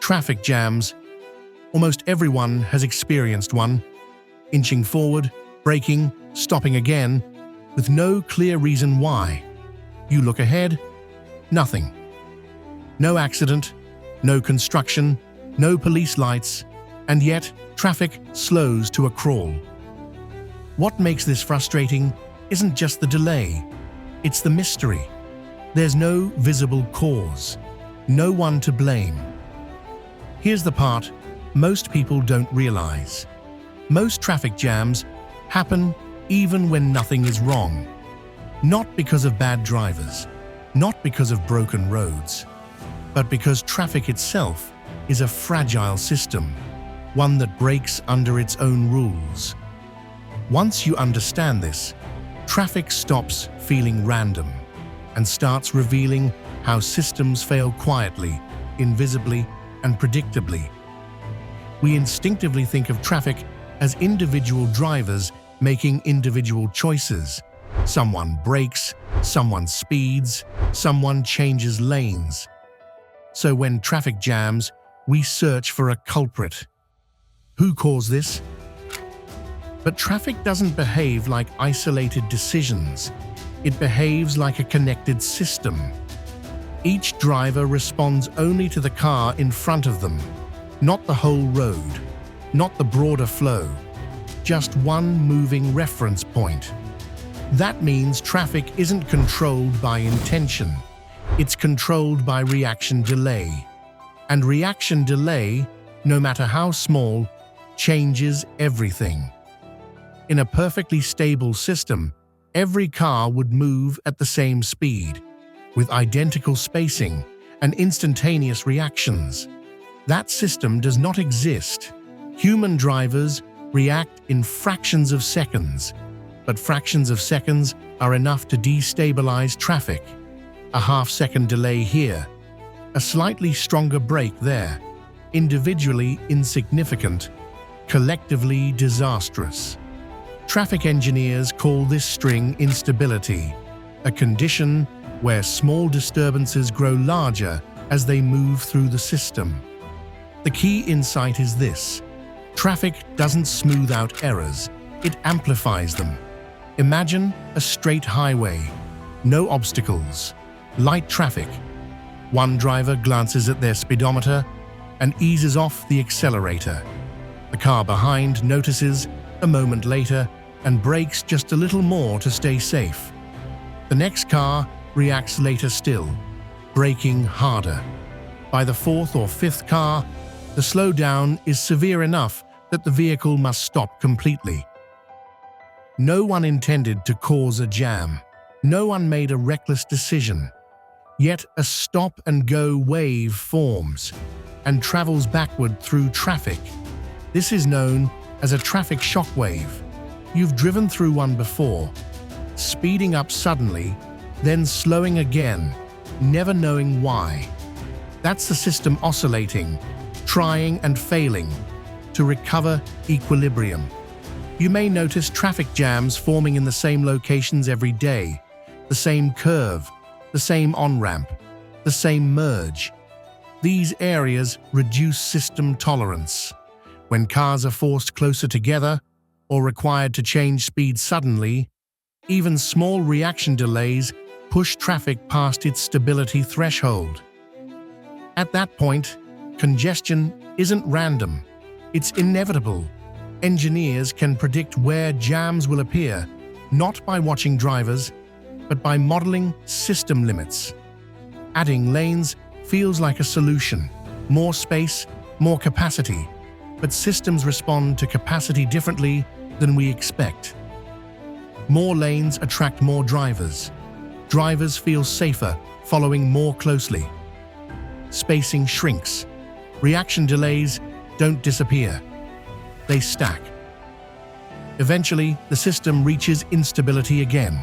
Traffic jams. Almost everyone has experienced one. Inching forward, braking, stopping again, with no clear reason why. You look ahead, nothing. No accident, no construction, no police lights, and yet traffic slows to a crawl. What makes this frustrating isn't just the delay, it's the mystery. There's no visible cause, no one to blame. Here's the part most people don't realize. Most traffic jams happen even when nothing is wrong. Not because of bad drivers, not because of broken roads, but because traffic itself is a fragile system, one that breaks under its own rules. Once you understand this, traffic stops feeling random and starts revealing how systems fail quietly, invisibly, and predictably. We instinctively think of traffic as individual drivers making individual choices. Someone brakes, someone speeds, someone changes lanes. So when traffic jams, we search for a culprit. Who caused this? But traffic doesn't behave like isolated decisions. It behaves like a connected system. Each driver responds only to the car in front of them, not the whole road, not the broader flow, just one moving reference point. That means traffic isn't controlled by intention, it's controlled by reaction delay. And reaction delay, no matter how small, changes everything. In a perfectly stable system, every car would move at the same speed, with identical spacing and instantaneous reactions. That system does not exist. Human drivers react in fractions of seconds, but fractions of seconds are enough to destabilize traffic. A half-second delay here, a slightly stronger brake there, individually insignificant, collectively disastrous. Traffic engineers call this string instability, a condition where small disturbances grow larger as they move through the system. The key insight is this: traffic doesn't smooth out errors, it amplifies them. Imagine a straight highway, no obstacles, light traffic. One driver glances at their speedometer and eases off the accelerator. The car behind notices a moment later and brakes just a little more to stay safe. The next car reacts later still, braking harder. By the fourth or fifth car, the slowdown is severe enough that the vehicle must stop completely. No one intended to cause a jam. No one made a reckless decision. Yet a stop-and-go wave forms and travels backward through traffic. This is known as a traffic shockwave. You've driven through one before, speeding up suddenly, then slowing again, never knowing why. That's the system oscillating, trying and failing to recover equilibrium. You may notice traffic jams forming in the same locations every day, the same curve, the same on-ramp, the same merge. These areas reduce system tolerance. When cars are forced closer together or required to change speed suddenly, even small reaction delays push traffic past its stability threshold. At that point, congestion isn't random, it's inevitable. Engineers can predict where jams will appear, not by watching drivers, but by modeling system limits. Adding lanes feels like a solution. More space, more capacity. But systems respond to capacity differently than we expect. More lanes attract more drivers. Drivers feel safer following more closely. Spacing shrinks. Reaction delays don't disappear. They stack. Eventually, the system reaches instability again,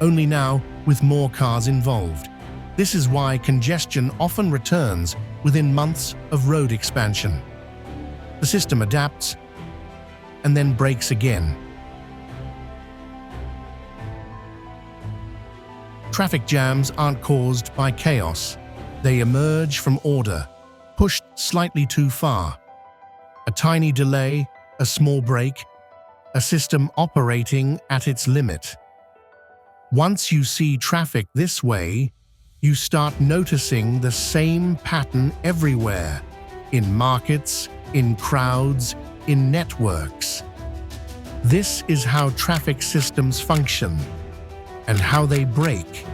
only now with more cars involved. This is why congestion often returns within months of road expansion. The system adapts and then breaks again. Traffic jams aren't caused by chaos. They emerge from order, pushed slightly too far. A tiny delay, a small break, a system operating at its limit. Once you see traffic this way, you start noticing the same pattern everywhere, in markets, in crowds, in networks. This is how traffic systems function and how they break